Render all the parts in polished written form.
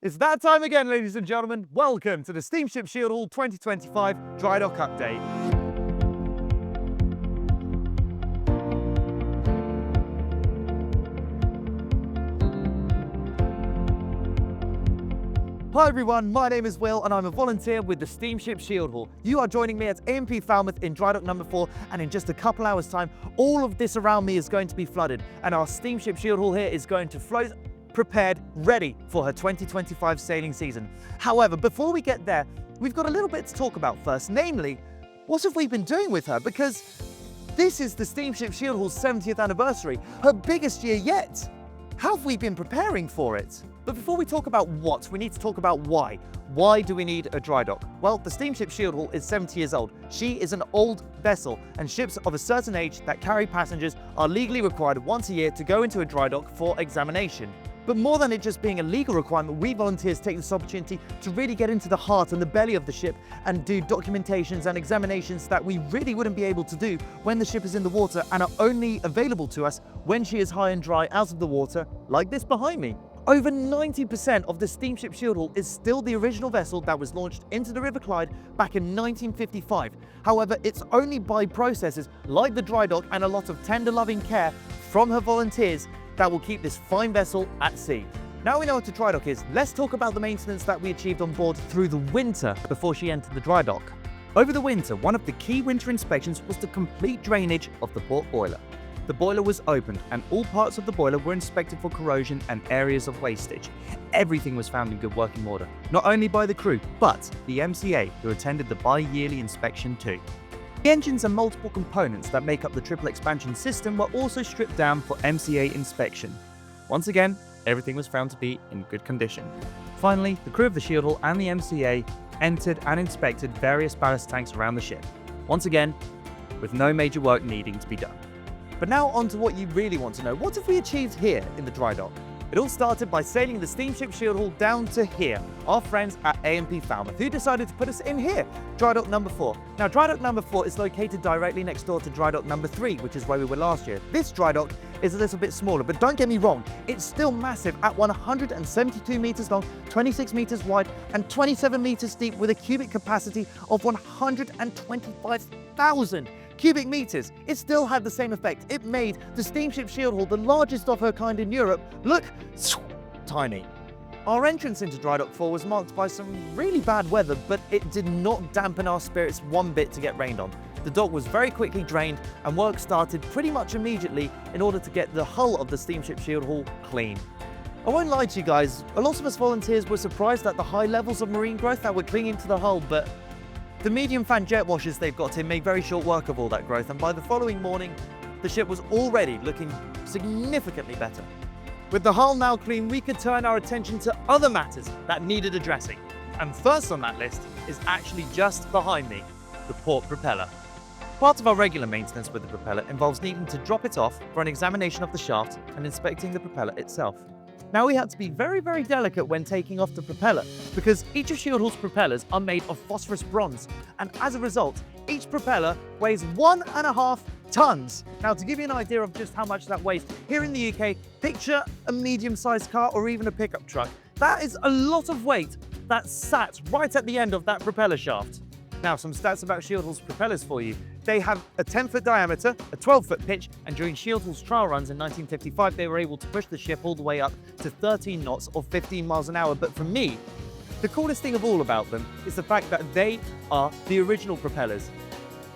It's that time again, ladies and gentlemen. Welcome to the Steamship Shieldhall 2025 Dry Dock Update. Hi everyone, my name is Will and I'm a volunteer with the Steamship Shieldhall. You are joining me at A&P Falmouth in Dry Dock number 4, and in just a couple hours time, all of this around me is going to be flooded and our Steamship Shieldhall here is going to float prepared, ready for her 2025 sailing season. However, before we get there, we've got a little bit to talk about first, namely, what have we been doing with her? Because this is the Steamship Shieldhall's 70th anniversary, her biggest year yet. How have we been preparing for it? But before we talk about what, we need to talk about why. Why do we need a dry dock? Well, the Steamship Shieldhall is 70 years old. She is an old vessel, and ships of a certain age that carry passengers are legally required once a year to go into a dry dock for examination. But more than it just being a legal requirement, we volunteers take this opportunity to really get into the heart and the belly of the ship and do documentations and examinations that we really wouldn't be able to do when the ship is in the water and are only available to us when she is high and dry out of the water, like this behind me. Over 90% of the Steamship Shieldhall is still the original vessel that was launched into the River Clyde back in 1955. However, it's only by processes like the dry dock and a lot of tender loving care from her volunteers that will keep this fine vessel at sea. Now we know what a dry dock is, let's talk about the maintenance that we achieved on board through the winter before she entered the dry dock. Over the winter, one of the key winter inspections was the complete drainage of the port boiler. The boiler was opened and all parts of the boiler were inspected for corrosion and areas of wastage. Everything was found in good working order, not only by the crew, but the MCA, who attended the bi-yearly inspection too. The engines and multiple components that make up the triple expansion system were also stripped down for MCA inspection. Once again, everything was found to be in good condition. Finally, the crew of the Shieldhall and the MCA entered and inspected various ballast tanks around the ship. Once again, with no major work needing to be done. But now on to what you really want to know. What have we achieved here in the dry dock? It all started by sailing the Steamship Shieldhall down to here, our friends at A&P Falmouth, who decided to put us in here, Dry Dock number 4. Now, Dry Dock number 4 is located directly next door to Dry Dock number 3, which is where we were last year. This dry dock is a little bit smaller, but don't get me wrong, it's still massive at 172 meters long, 26 meters wide, and 27 meters deep with a cubic capacity of 125,000 cubic meters. It still had the same effect. It made the Steamship Shieldhall, the largest of her kind in Europe, look tiny. Our entrance into Dry Dock 4 was marked by some really bad weather, but it did not dampen our spirits one bit to get rained on. The dock was very quickly drained and work started pretty much immediately in order to get the hull of the Steamship Shieldhall clean. I won't lie to you guys, a lot of us volunteers were surprised at the high levels of marine growth that were clinging to the hull, but the medium fan jet washers they've got in made very short work of all that growth, and by the following morning, the ship was already looking significantly better. With the hull now clean, we could turn our attention to other matters that needed addressing. And first on that list is actually just behind me, the port propeller. Part of our regular maintenance with the propeller involves needing to drop it off for an examination of the shaft and inspecting the propeller itself. Now we had to be very, very delicate when taking off the propeller because each of Shieldhall's propellers are made of phosphorus bronze, and as a result, each propeller weighs 1.5 tons. Now, to give you an idea of just how much that weighs, here in the UK, picture a medium-sized car or even a pickup truck. That is a lot of weight that sat right at the end of that propeller shaft. Now, some stats about Shieldhall's propellers for you. They have a 10-foot diameter, a 12-foot pitch, and during Shieldhall's trial runs in 1955, they were able to push the ship all the way up to 13 knots or 15 miles an hour. But for me, the coolest thing of all about them is the fact that they are the original propellers.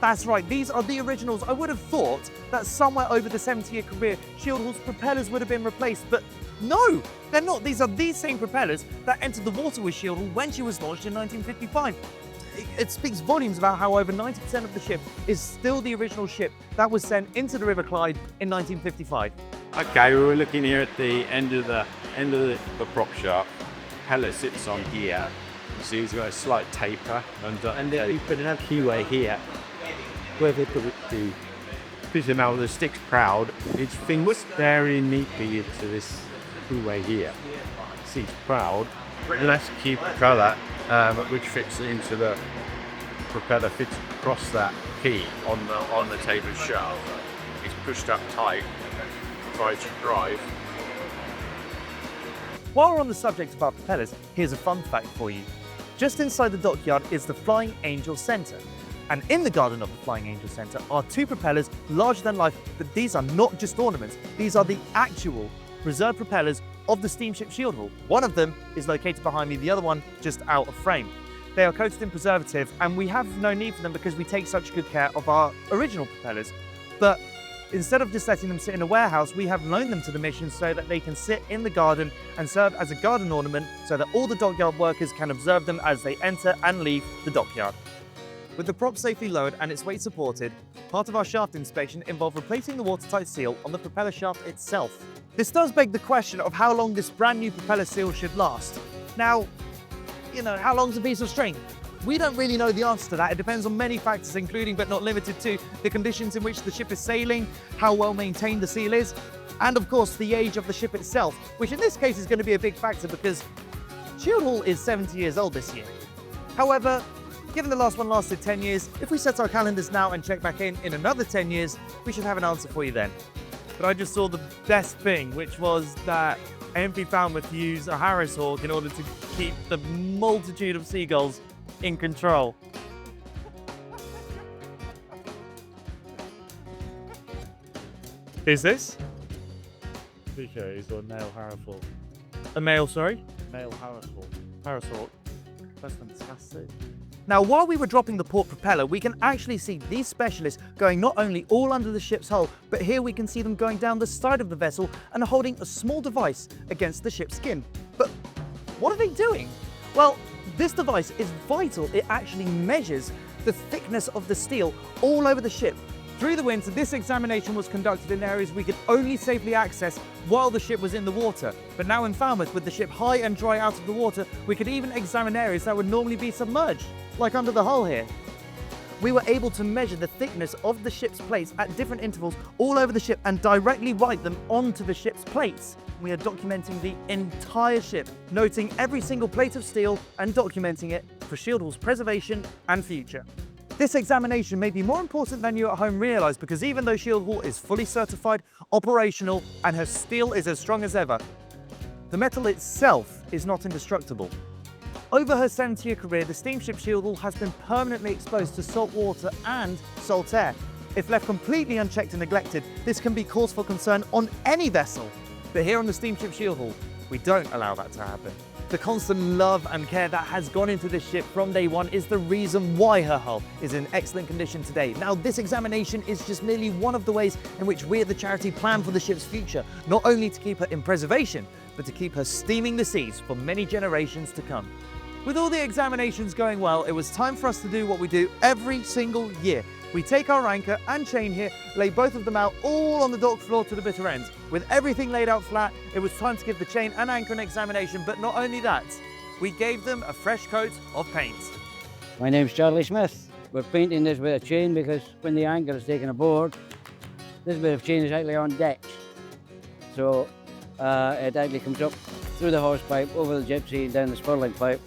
That's right, these are the originals. I would have thought that somewhere over the 70-year career, Shieldhall's propellers would have been replaced, but no, they're not. These are these same propellers that entered the water with Shieldhall when she was launched in 1955. It speaks volumes about how over 90% of the ship is still the original ship that was sent into the River Clyde in 1955. Okay, we were looking here at the end of the prop shaft. Propeller sits on here. So he's got a slight taper, and then we put another keyway here, where they put it to push him out of the sticks proud. It's fingers very neatly into this keyway here. See, it's proud. And that's a key colour, which fits into the propeller, fits across that key on the tapered shaft. It's pushed up tight, tries to drive. While we're on the subject of our propellers, here's a fun fact for you. Just inside the dockyard is the Flying Angel Centre. And in the garden of the Flying Angel Centre are two propellers larger than life, but these are not just ornaments. These are the actual reserve propellers of the Steamship Shieldhall. One of them is located behind me, the other one just out of frame. They are coated in preservative, and we have no need for them because we take such good care of our original propellers. But instead of just letting them sit in a warehouse, we have loaned them to the mission so that they can sit in the garden and serve as a garden ornament so that all the dockyard workers can observe them as they enter and leave the dockyard. With the prop safely lowered and its weight supported, part of our shaft inspection involved replacing the watertight seal on the propeller shaft itself. This does beg the question of how long this brand new propeller seal should last. Now, how long's a piece of string? We don't really know the answer to that. It depends on many factors, including but not limited to the conditions in which the ship is sailing, how well maintained the seal is, and of course the age of the ship itself, which in this case is going to be a big factor because Shieldhall is 70 years old this year. However, given the last one lasted 10 years, if we set our calendars now and check back in another 10 years, we should have an answer for you then. But I just saw the best thing, which was that A&P Falmouth used a Harris hawk in order to keep the multitude of seagulls in control. Is this? Okay, he's a male Harris hawk. A male, sorry? Male Harris hawk. Harris hawk. That's fantastic. Now, while we were dropping the port propeller, we can actually see these specialists going not only all under the ship's hull, but here we can see them going down the side of the vessel and holding a small device against the ship's skin. But what are they doing? Well, this device is vital. It actually measures the thickness of the steel all over the ship. Through the winter, this examination was conducted in areas we could only safely access while the ship was in the water. But now in Falmouth, with the ship high and dry out of the water, we could even examine areas that would normally be submerged, like under the hull here. We were able to measure the thickness of the ship's plates at different intervals all over the ship and directly write them onto the ship's plates. We are documenting the entire ship, noting every single plate of steel and documenting it for Shieldhall's preservation and future. This examination may be more important than you at home realise, because even though Shieldhall is fully certified, operational, and her steel is as strong as ever, the metal itself is not indestructible. Over her 70-year career, the Steamship Shieldhall has been permanently exposed to salt water and salt air. If left completely unchecked and neglected, this can be cause for concern on any vessel. But here on the Steamship Shieldhall, we don't allow that to happen. The constant love and care that has gone into this ship from day one is the reason why her hull is in excellent condition today. Now, this examination is just merely one of the ways in which we at the charity plan for the ship's future, not only to keep her in preservation, but to keep her steaming the seas for many generations to come. With all the examinations going well, it was time for us to do what we do every single year. We take our anchor and chain here, lay both of them out all on the dock floor to the bitter ends. With everything laid out flat, it was time to give the chain and anchor an examination, but not only that, we gave them a fresh coat of paint. My name's Charlie Smith. We're painting this bit of chain because when the anchor is taken aboard, this bit of chain is actually on deck. So it actually comes up through the hose pipe, over the gypsy and down the spurling pipe,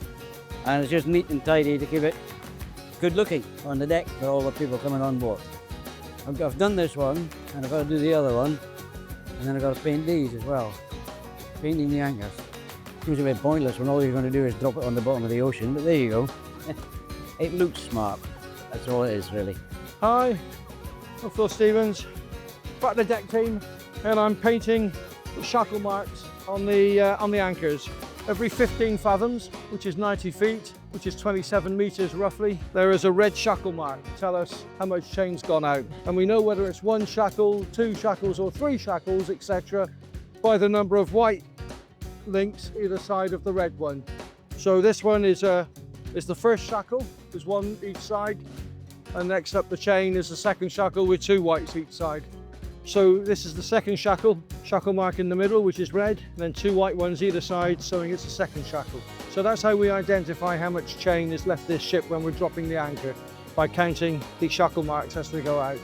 and it's just neat and tidy to keep it good looking on the deck for all the people coming on board. I've done this one, and I've got to do the other one, and then I've got to paint these as well. Painting the anchors. Seems a bit pointless when all you're going to do is drop it on the bottom of the ocean, but there you go. It looks smart. That's all it is, really. Hi, I'm Phil Stevens, part of the deck team, and I'm painting shackle marks on the anchors. Every 15 fathoms, which is 90 feet, which is 27 meters roughly, there is a red shackle mark to tell us how much chain's gone out. And we know whether it's 1 shackle, 2 shackles or 3 shackles, etc. by the number of white links either side of the red one. So this one is the first shackle, there's 1 each side, and next up the chain is the second shackle with 2 whites each side. So this is the second shackle mark in the middle, which is red, and then 2 white ones either side, showing it's the second shackle. So that's how we identify how much chain is left this ship when we're dropping the anchor, by counting the shackle marks as they go out.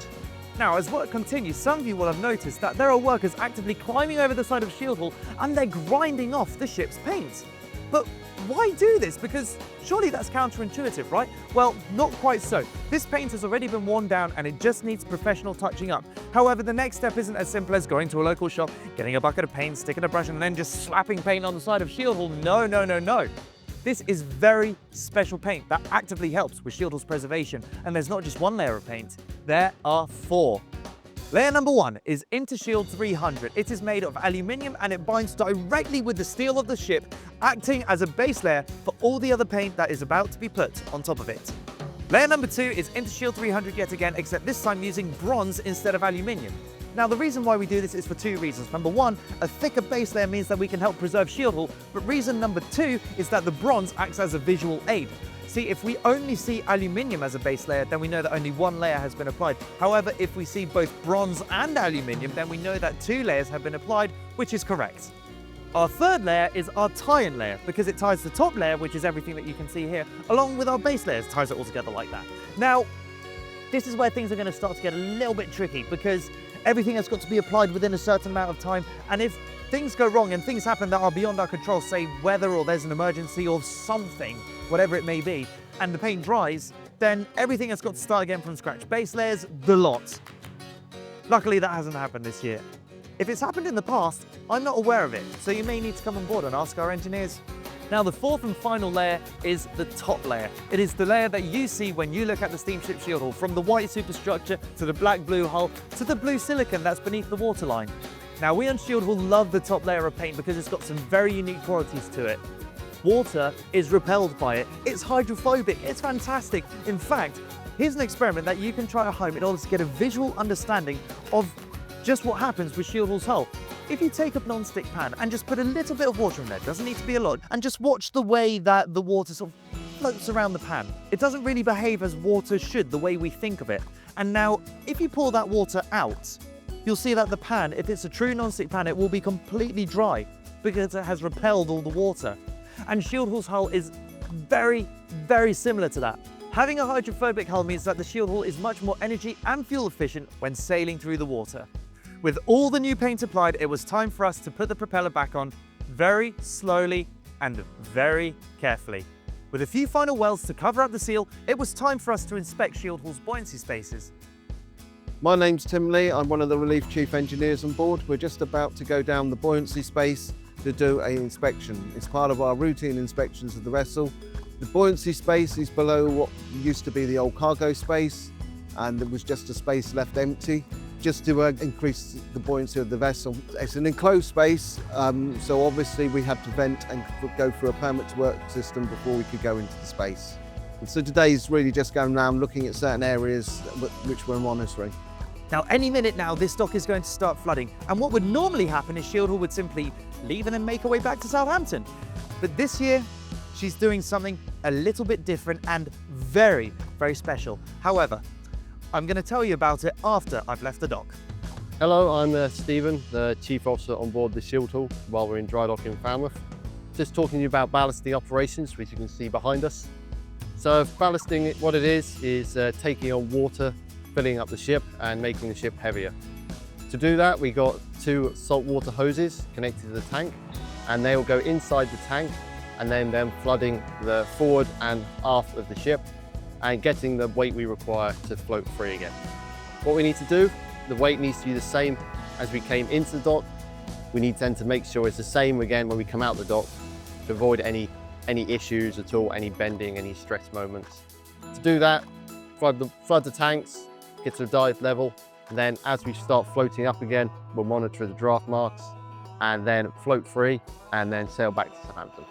Now, as work continues, some of you will have noticed that there are workers actively climbing over the side of Shieldhall and they're grinding off the ship's paint. But why do this? Because surely that's counterintuitive, right? Well, not quite so. This paint has already been worn down and it just needs professional touching up. However, the next step isn't as simple as going to a local shop, getting a bucket of paint, sticking a brush, and then just slapping paint on the side of Shieldhall. No, no, no, no. This is very special paint that actively helps with Shieldhall's preservation, and there's not just one layer of paint, there are 4. Layer number 1 is Intershield 300. It is made of aluminium and it binds directly with the steel of the ship, acting as a base layer for all the other paint that is about to be put on top of it. Layer number 2 is Intershield 300 yet again, except this time using bronze instead of aluminium. Now, the reason why we do this is for 2 reasons. Number 1, a thicker base layer means that we can help preserve Shieldhall, but reason number 2 is that the bronze acts as a visual aid. See, if we only see aluminium as a base layer, then we know that only 1 layer has been applied. However, if we see both bronze and aluminium, then we know that 2 layers have been applied, which is correct. Our third layer is our tie-in layer, because it ties the top layer, which is everything that you can see here, along with our base layers, ties it all together like that. Now, this is where things are going to start to get a little bit tricky, because everything has got to be applied within a certain amount of time, and if things go wrong and things happen that are beyond our control, say weather or there's an emergency or something, whatever it may be, and the paint dries, then everything has got to start again from scratch. Base layers, the lot. Luckily, that hasn't happened this year. If it's happened in the past, I'm not aware of it, so you may need to come on board and ask our engineers. Now, the 4th and final layer is the top layer. It is the layer that you see when you look at the Steamship Shieldhall, from the white superstructure to the black-blue hull to the blue silicon that's beneath the waterline. Now, we on Shieldhall love the top layer of paint because it's got some very unique qualities to it. Water is repelled by it. It's hydrophobic. It's fantastic. In fact, here's an experiment that you can try at home in order to get a visual understanding of just what happens with Shieldhall's hull. If you take a non-stick pan and just put a little bit of water in there, doesn't need to be a lot, and just watch the way that the water sort of floats around the pan. It doesn't really behave as water should, the way we think of it. And now, if you pour that water out, you'll see that the pan, if it's a true non-stick pan, it will be completely dry because it has repelled all the water. And Shieldhall's hull is very, very similar to that. Having a hydrophobic hull means that the Shieldhall is much more energy and fuel efficient when sailing through the water. With all the new paint applied, it was time for us to put the propeller back on very slowly and very carefully. With a few final welds to cover up the seal, it was time for us to inspect Shieldhall's buoyancy spaces. My name's Tim Lee, I'm one of the Relief Chief Engineers on board. We're just about to go down the buoyancy space to do an inspection. It's part of our routine inspections of the vessel. The buoyancy space is below what used to be the old cargo space, and there was just a space left empty, just to increase the buoyancy of the vessel. It's an enclosed space, so obviously we had to vent and go through a permit to work system before we could go into the space. And so today is really just going around looking at certain areas which we're monitoring. Now, any minute now, this dock is going to start flooding, and what would normally happen is Shieldhall would simply leave and then make her way back to Southampton. But this year, she's doing something a little bit different and very, very special. However, I'm going to tell you about it after I've left the dock. Hello, I'm Stephen, the Chief Officer on board the Shieldhall while we're in dry dock in Falmouth. Just talking to you about ballasting operations, which you can see behind us. So ballasting, what it is taking on water, filling up the ship and making the ship heavier. To do that, we got 2 saltwater hoses connected to the tank, and they will go inside the tank and then flooding the forward and aft of the ship and getting the weight we require to float free again. What we need to do, the weight needs to be the same as we came into the dock. We need then to make sure it's the same again when we come out the dock to avoid any issues at all, any bending, any stress moments. To do that, flood the tanks, get to the dive level, and then as we start floating up again, we'll monitor the draft marks and then float free and then sail back to Southampton.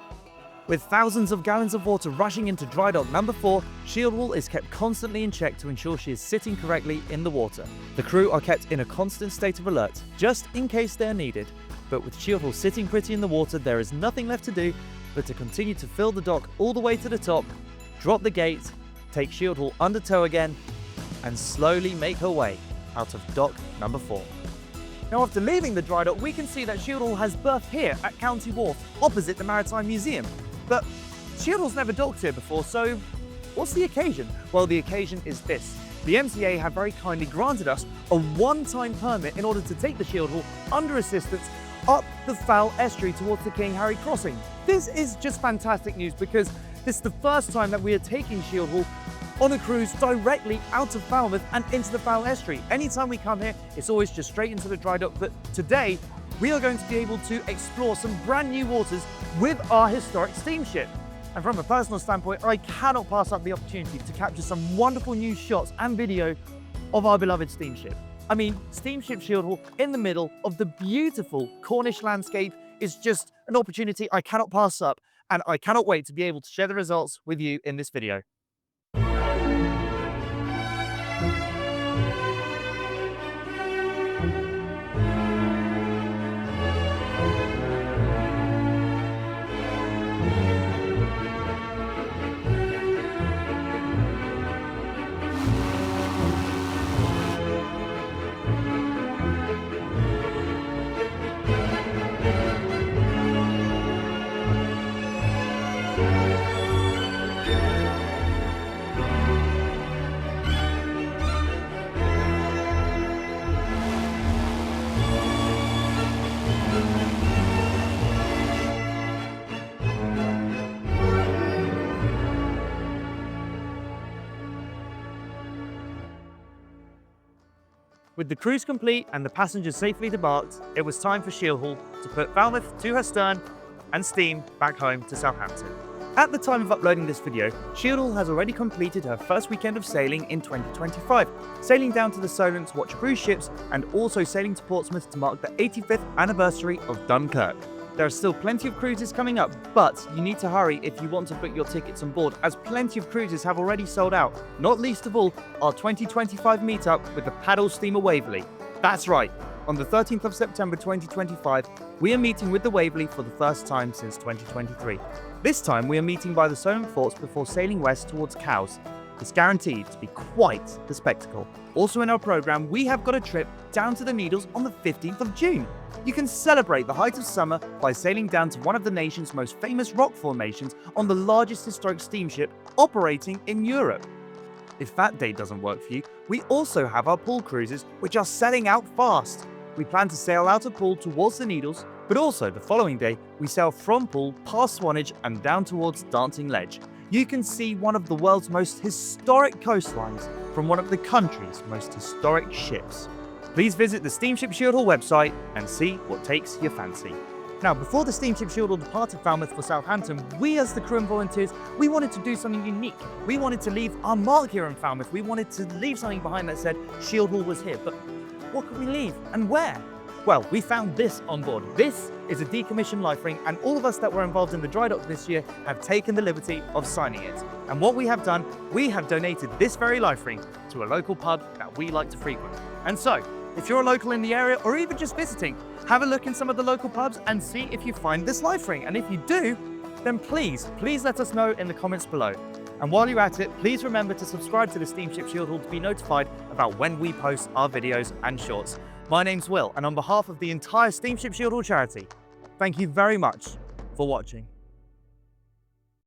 With thousands of gallons of water rushing into dry dock number 4, Shieldhall is kept constantly in check to ensure she is sitting correctly in the water. The crew are kept in a constant state of alert, just in case they are needed. But with Shieldhall sitting pretty in the water, there is nothing left to do but to continue to fill the dock all the way to the top, drop the gate, take Shieldhall under tow again, and slowly make her way out of dock number 4. Now, after leaving the dry dock, we can see that Shieldhall has berthed here at County Wharf, opposite the Maritime Museum. But Shieldhall's never docked here before, so what's the occasion? Well, the occasion is this. The MCA have very kindly granted us a one-time permit in order to take the Shieldhall under assistance up the Fowl Estuary towards the King Harry Crossing. This is just fantastic news because this is the first time that we are taking Shieldhall on a cruise directly out of Falmouth and into the Foul Estuary. Anytime we come here, it's always just straight into the dry dock. But today, we are going to be able to explore some brand new waters with our historic steamship. And from a personal standpoint, I cannot pass up the opportunity to capture some wonderful new shots and video of our beloved steamship. I mean, Steamship Shieldhall in the middle of the beautiful Cornish landscape is just an opportunity I cannot pass up, and I cannot wait to be able to share the results with you in this video. With the cruise complete and the passengers safely debarked, it was time for Shieldhall to put Falmouth to her stern and steam back home to Southampton. At the time of uploading this video, Shieldhall has already completed her first weekend of sailing in 2025, sailing down to the Solent to watch cruise ships and also sailing to Portsmouth to mark the 85th anniversary of Dunkirk. There are still plenty of cruises coming up, but you need to hurry if you want to book your tickets on board, as plenty of cruises have already sold out, not least of all our 2025 meetup with the paddle steamer Waverley. That's right, on the 13th of September 2025, we are meeting with the Waverley for the first time since 2023. This time we are meeting by the Solent forts before sailing west towards Cowes. It's guaranteed to be quite the spectacle. Also in our programme, we have got a trip down to the Needles on the 15th of June. You can celebrate the height of summer by sailing down to one of the nation's most famous rock formations on the largest historic steamship operating in Europe. If that date doesn't work for you, we also have our pool cruises, which are selling out fast. We plan to sail out of Poole towards the Needles, but also the following day, we sail from Poole past Swanage and down towards Dancing Ledge. You can see one of the world's most historic coastlines from one of the country's most historic ships. Please visit the Steamship Shieldhall website and see what takes your fancy. Now, before the Steamship Shieldhall departed Falmouth for Southampton, we as the crew and volunteers, we wanted to do something unique. We wanted to leave our mark here in Falmouth. We wanted to leave something behind that said Shieldhall was here. But what could we leave and where? Well, we found this on board. This is a decommissioned life ring, and all of us that were involved in the dry dock this year have taken the liberty of signing it. And what we have done, we have donated this very life ring to a local pub that we like to frequent. And so, if you're a local in the area or even just visiting, have a look in some of the local pubs and see if you find this life ring. And if you do, then please let us know in the comments below. And while you're at it, please remember to subscribe to the Steamship Shieldhall to be notified about when we post our videos and shorts. My name's Will, and on behalf of the entire Steamship Shieldhall charity, thank you very much for watching.